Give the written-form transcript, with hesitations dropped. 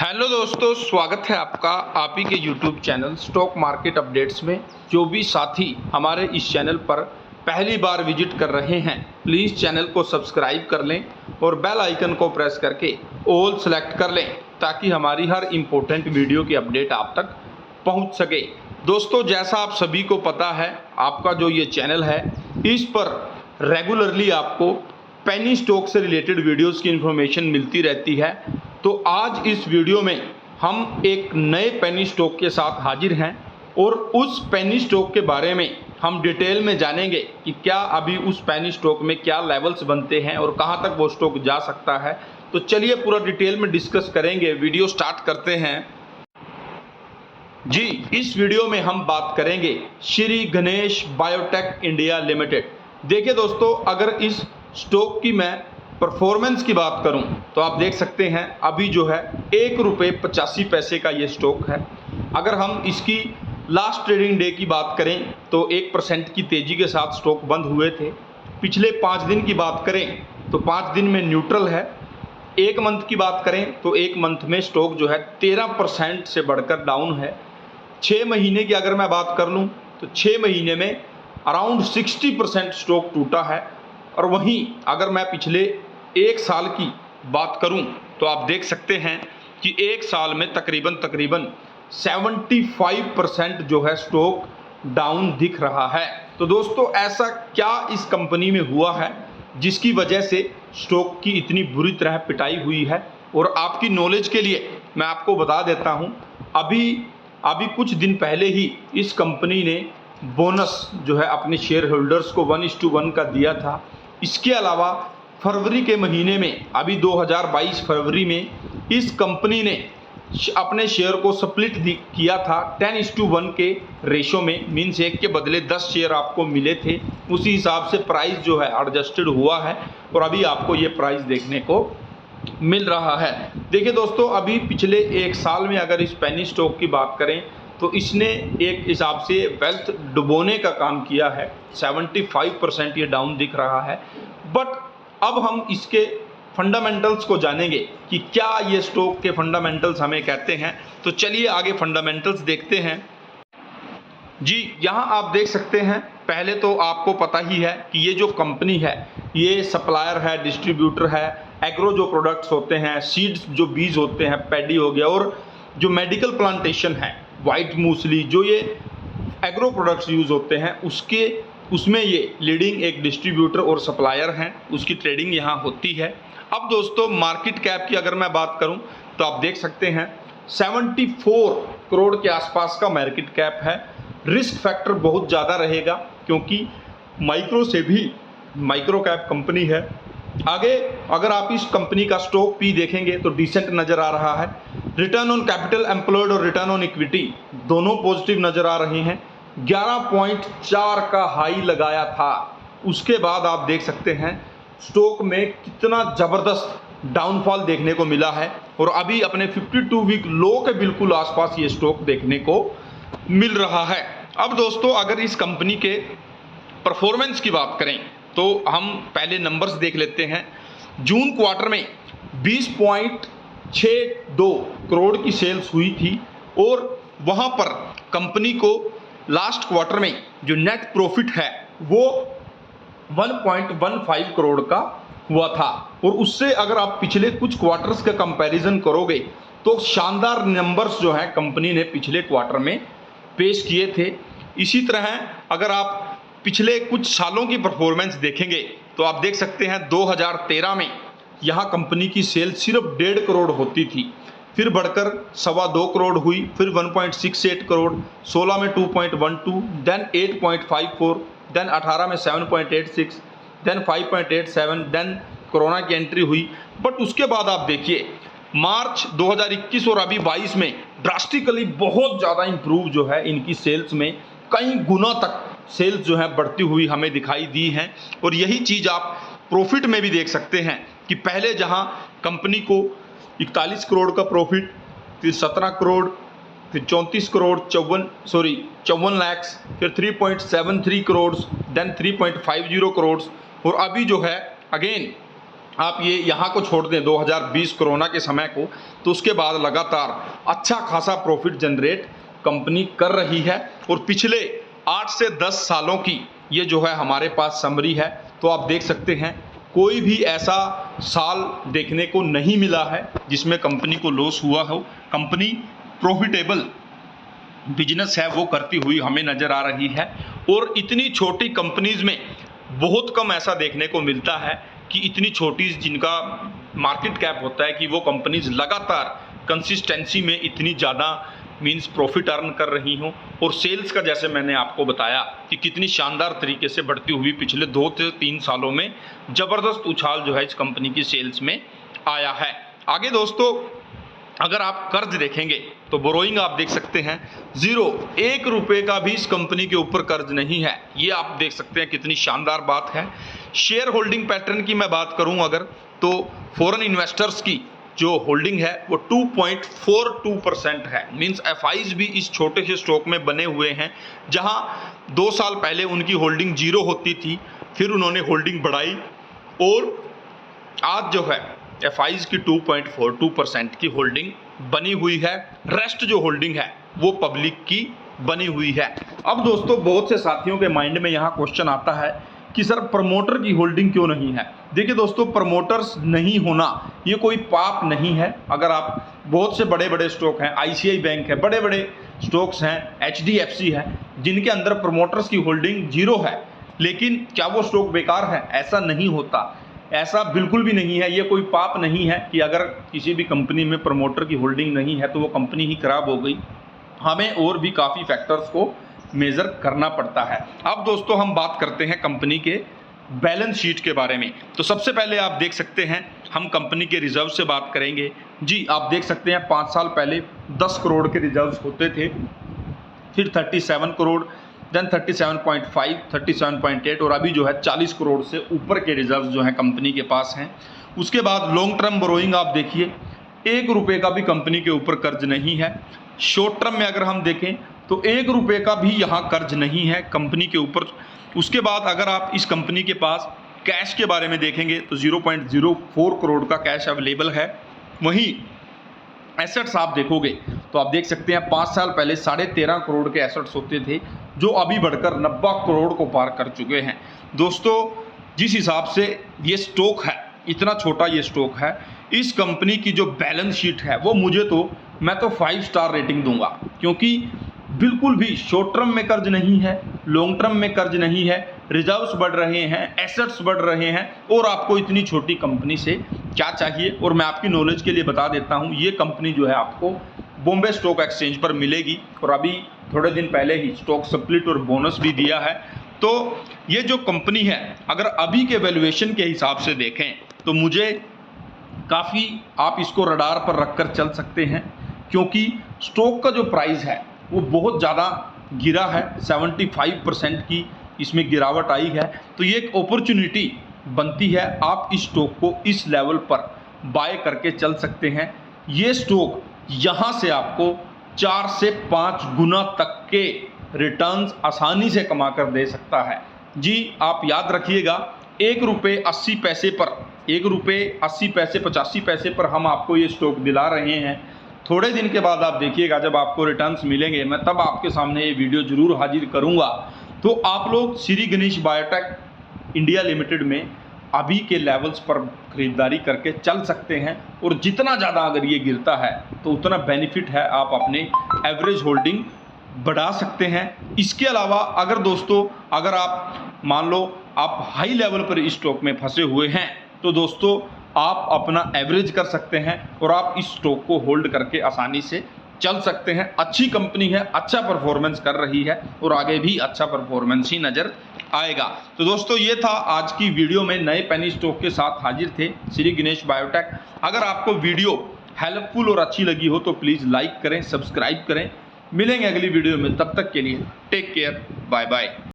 Hello दोस्तों, स्वागत है आपका आप ही के YouTube channel stock market updates में। जो भी साथी हमारे इस चैनल पर पहली बार विजिट कर रहे हैं, प्लीज़ चैनल को सब्सक्राइब कर लें और बेल आइकन को प्रेस करके ऑल सेलेक्ट कर लें ताकि हमारी हर इम्पोर्टेंट वीडियो की अपडेट आप तक पहुंच सके। दोस्तों, जैसा आप सभी को पता है, आपका जो ये चैनल है इस पर रेगुलरली आपको पेनी स्टॉक से रिलेटेड वीडियोस की इन्फॉर्मेशन मिलती रहती है। तो आज इस वीडियो में हम एक नए पेनी स्टॉक के साथ हाजिर हैं और उस पेनी स्टॉक के बारे में हम डिटेल में जानेंगे कि क्या अभी उस पेनी स्टॉक में क्या लेवल्स बनते हैं और कहां तक वो स्टॉक जा सकता है। तो चलिए पूरा डिटेल में डिस्कस करेंगे। वीडियो स्टार्ट करते हैं जी। इस वीडियो में हम बात करेंगे Shri Ganesh biotech India limited. देखिए दोस्तों, अगर इस स्टॉक की मैं परफॉर्मेंस की बात करूं तो आप देख सकते हैं अभी जो है ₹1.85 का ये स्टॉक है। अगर हम इसकी लास्ट ट्रेडिंग डे की बात करें तो 1% की तेज़ी के साथ स्टॉक बंद हुए थे। पिछले 5 दिन की बात करें तो 5 दिन में न्यूट्रल है। एक मंथ की बात करें तो एक मंथ में स्टॉक जो है 13% से बढ़कर डाउन है। 6 महीने की अगर मैं बात कर लूँ तो 6 महीने में अराउंड 60% स्टॉक टूटा है। और वहीं अगर मैं पिछले 1 साल की बात करूं तो आप देख सकते हैं कि 1 साल में तकरीबन 75% जो है स्टॉक डाउन दिख रहा है। तो दोस्तों, ऐसा क्या इस कंपनी में हुआ है जिसकी वजह से स्टॉक की इतनी बुरी तरह पिटाई हुई है। और आपकी नॉलेज के लिए मैं आपको बता देता हूं, अभी कुछ दिन पहले ही इस कंपनी ने बोनस जो है अपने शेयर होल्डर्स को 1:1 का दिया था। इसके अलावा फरवरी के महीने में, अभी 2022 फरवरी में इस कंपनी ने अपने शेयर को स्प्लिट किया था 10:1 के रेशो में। मीन्स एक के बदले 10 शेयर आपको मिले थे। उसी हिसाब से प्राइस जो है एडजस्टेड हुआ है और अभी आपको ये प्राइस देखने को मिल रहा है। देखिए दोस्तों, अभी पिछले 1 साल में अगर इस पेनी स्टॉक की बात करें तो इसने एक हिसाब से वेल्थ डुबोने का काम किया है। 75% ये डाउन दिख रहा है। बट अब हम इसके फंडामेंटल्स को जानेंगे कि क्या ये स्टॉक के फंडामेंटल्स हमें कहते हैं। तो चलिए आगे फंडामेंटल्स देखते हैं जी। यहाँ आप देख सकते हैं, पहले तो आपको पता ही है कि ये जो कंपनी है ये सप्लायर है, डिस्ट्रीब्यूटर है। एग्रो जो प्रोडक्ट्स होते हैं, सीड्स जो बीज होते हैं, पैडी हो गया, और जो मेडिकल प्लांटेशन है, वाइट मूसली, जो ये एग्रो प्रोडक्ट्स यूज़ होते हैं उसमें ये लीडिंग एक डिस्ट्रीब्यूटर और सप्लायर हैं। उसकी ट्रेडिंग यहाँ होती है। अब दोस्तों, मार्केट कैप की अगर मैं बात करूँ तो आप देख सकते हैं 74 करोड़ के आसपास का मार्केट कैप है। रिस्क फैक्टर बहुत ज़्यादा रहेगा क्योंकि माइक्रो से भी माइक्रो कैप कंपनी है। आगे अगर आप इस कंपनी का स्टॉक पी देखेंगे तो डिसेंट नज़र आ रहा है। रिटर्न ऑन कैपिटल एम्प्लॉयड और रिटर्न ऑन इक्विटी दोनों पॉजिटिव नज़र आ रहे हैं। 11.4 का हाई लगाया था। उसके बाद आप देख सकते हैं स्टॉक में कितना ज़बरदस्त डाउनफॉल देखने को मिला है और अभी अपने 52 वीक लो के बिल्कुल आसपास ये स्टॉक देखने को मिल रहा है। अब दोस्तों, अगर इस कंपनी के परफॉर्मेंस की बात करें तो हम पहले नंबर्स देख लेते हैं। जून क्वार्टर में 20.62 करोड़ की सेल्स हुई थी और वहाँ पर कंपनी को लास्ट क्वार्टर में जो नेट प्रॉफिट है वो 1.15 करोड़ का हुआ था। और उससे अगर आप पिछले कुछ क्वार्टर्स का कंपैरिजन करोगे तो शानदार नंबर्स जो हैं कंपनी ने पिछले क्वार्टर में पेश किए थे। इसी तरह अगर आप पिछले कुछ सालों की परफॉर्मेंस देखेंगे तो आप देख सकते हैं 2013 में यहाँ कंपनी की सेल सिर्फ 1.5 करोड़ होती थी, फिर बढ़कर 2.25 करोड़ हुई, फिर 1.68 करोड़, 16 में 2.12, देन 8.54, देन 18 में 7.86, देन 5.87, देन कोरोना की एंट्री हुई। बट उसके बाद आप देखिए मार्च 2021 और अभी 22 में ड्रास्टिकली बहुत ज़्यादा इम्प्रूव जो है इनकी सेल्स में, कई गुना तक सेल्स जो है बढ़ती हुई हमें दिखाई दी हैं। और यही चीज़ आप प्रॉफिट में भी देख सकते हैं कि पहले जहां कंपनी को 41 करोड़ का प्रॉफिट, फिर 17 करोड़, फिर 34 करोड़, 54 लाख, फिर 3.73 करोड़, देन 3.50 करोड़, और अभी जो है अगेन आप ये यहाँ को छोड़ दें 2020 कोरोना के समय को, तो उसके बाद लगातार अच्छा खासा प्रॉफिट जनरेट कंपनी कर रही है। और पिछले 8 से 10 सालों की ये जो है हमारे पास समरी है, तो आप देख सकते हैं कोई भी ऐसा साल देखने को नहीं मिला है जिसमें कंपनी को लॉस हुआ हो। कंपनी प्रॉफिटेबल बिजनेस है वो करती हुई हमें नज़र आ रही है। और इतनी छोटी कंपनीज़ में बहुत कम ऐसा देखने को मिलता है कि इतनी छोटी जिनका मार्केट कैप होता है कि वो कंपनीज लगातार कंसिस्टेंसी में इतनी ज़्यादा मींस प्रॉफिट अर्न कर रही हों। और सेल्स का जैसे मैंने आपको बताया कि कितनी शानदार तरीके से बढ़ती हुई पिछले 2 से 3 सालों में ज़बरदस्त उछाल जो है इस कंपनी की सेल्स में आया है। आगे दोस्तों अगर आप कर्ज देखेंगे तो बोरोइंग आप देख सकते हैं 0, 1 रुपये का भी इस कंपनी के ऊपर कर्ज नहीं है। ये आप देख सकते हैं कितनी शानदार बात है। शेयर होल्डिंग पैटर्न की मैं बात करूं अगर, तो फॉरेन इन्वेस्टर्स की जो होल्डिंग है वो 2.42% है। मींस एफआईज भी इस छोटे से स्टॉक में बने हुए हैं। जहां 2 साल पहले उनकी होल्डिंग 0 होती थी, फिर उन्होंने होल्डिंग बढ़ाई और आज जो है एफआईज की 2.42% की होल्डिंग बनी हुई है। रेस्ट जो होल्डिंग है वो पब्लिक की बनी हुई है। अब दोस्तों बहुत से साथियों के माइंड में यहाँ क्वेश्चन आता है कि सर प्रमोटर की होल्डिंग क्यों नहीं है। देखिए दोस्तों, प्रमोटर्स नहीं होना ये कोई पाप नहीं है। अगर आप बहुत से बड़े बड़े स्टॉक हैं, आईसीआई बैंक है, बड़े बड़े स्टॉक्स हैं, एचडीएफसी है, जिनके अंदर प्रमोटर्स की होल्डिंग 0 है, लेकिन क्या वो स्टॉक बेकार है? ऐसा नहीं होता, ऐसा बिल्कुल भी नहीं है। ये कोई पाप नहीं है कि अगर किसी भी कंपनी में प्रमोटर की होल्डिंग नहीं है तो वो कंपनी ही खराब हो गई। हमें और भी काफ़ी फैक्टर्स को मेज़र करना पड़ता है। अब दोस्तों हम बात करते हैं कंपनी के बैलेंस शीट के बारे में। तो सबसे पहले आप देख सकते हैं हम कंपनी के रिजर्व से बात करेंगे। जी आप देख सकते हैं 5 साल पहले 10 करोड़ के रिजर्व्स होते थे, फिर 37 करोड़, देन 37.5, 37.8 और अभी जो है 40 करोड़ से ऊपर के रिजर्व जो हैं कंपनी के पास हैं। उसके बाद लॉन्ग टर्म बोरोइंग आप देखिए 1 रुपये का भी कंपनी के ऊपर कर्ज नहीं है। शॉर्ट टर्म में अगर हम देखें तो 1 रुपये का भी यहाँ कर्ज नहीं है कंपनी के ऊपर। उसके बाद अगर आप इस कंपनी के पास कैश के बारे में देखेंगे तो 0.04 करोड़ का कैश अवेलेबल है। वहीं एसेट्स आप देखोगे तो आप देख सकते हैं 5 साल पहले 13.5 करोड़ के एसेट्स होते थे, जो अभी बढ़कर 90 करोड़ को पार कर चुके हैं। दोस्तों जिस हिसाब से ये स्टॉक है, इतना छोटा ये स्टॉक है, इस कंपनी की जो बैलेंस शीट है वो मैं तो 5 स्टार रेटिंग दूंगा, क्योंकि बिल्कुल भी शॉर्ट टर्म में कर्ज नहीं है, लॉन्ग टर्म में कर्ज नहीं है, रिजर्व्स बढ़ रहे हैं, एसेट्स बढ़ रहे हैं, और आपको इतनी छोटी कंपनी से क्या चाहिए। और मैं आपकी नॉलेज के लिए बता देता हूं, ये कंपनी जो है आपको बॉम्बे स्टॉक एक्सचेंज पर मिलेगी और अभी थोड़े दिन पहले ही स्टॉक स्प्लिट और बोनस भी दिया है। तो ये जो कंपनी है अगर अभी के वैल्यूएशन के हिसाब से देखें तो मुझे काफ़ी आप इसको रडार पर रखकर चल सकते हैं, क्योंकि स्टॉक का जो प्राइस है वो बहुत ज़्यादा गिरा है, 75% की इसमें गिरावट आई है। तो ये एक अपॉर्चुनिटी बनती है, आप इस स्टॉक को इस लेवल पर बाय करके चल सकते हैं। ये स्टॉक यहाँ से आपको 4 से 5 गुना तक के रिटर्न्स आसानी से कमा कर दे सकता है। जी आप याद रखिएगा, 1 रुपये 80 पैसे पर, 1 रुपये 80 पैसे 85 पैसे पर हम आपको ये स्टॉक दिला रहे हैं। थोड़े दिन के बाद आप देखिएगा जब आपको रिटर्न्स मिलेंगे, मैं तब आपके सामने ये वीडियो जरूर हाजिर करूंगा। तो आप लोग Shri Ganesh biotech India limited में अभी के लेवल्स पर खरीदारी करके चल सकते हैं, और जितना ज़्यादा अगर ये गिरता है तो उतना बेनिफिट है, आप अपने एवरेज होल्डिंग बढ़ा सकते हैं। इसके अलावा अगर दोस्तों अगर आप मान लो आप हाई लेवल पर इस स्टॉक में फंसे हुए हैं तो दोस्तों आप अपना एवरेज कर सकते हैं और आप इस स्टॉक को होल्ड करके आसानी से चल सकते हैं। अच्छी कंपनी है, अच्छा परफॉर्मेंस कर रही है और आगे भी अच्छा परफॉर्मेंस ही नज़र आएगा। तो दोस्तों ये था आज की वीडियो में नए पेनी स्टॉक के साथ हाजिर थे श्री गणेश बायोटेक। अगर आपको वीडियो हेल्पफुल और अच्छी लगी हो तो प्लीज़ लाइक करें, सब्सक्राइब करें। मिलेंगे अगली वीडियो में, तब तक के लिए टेक केयर, बाय बाय।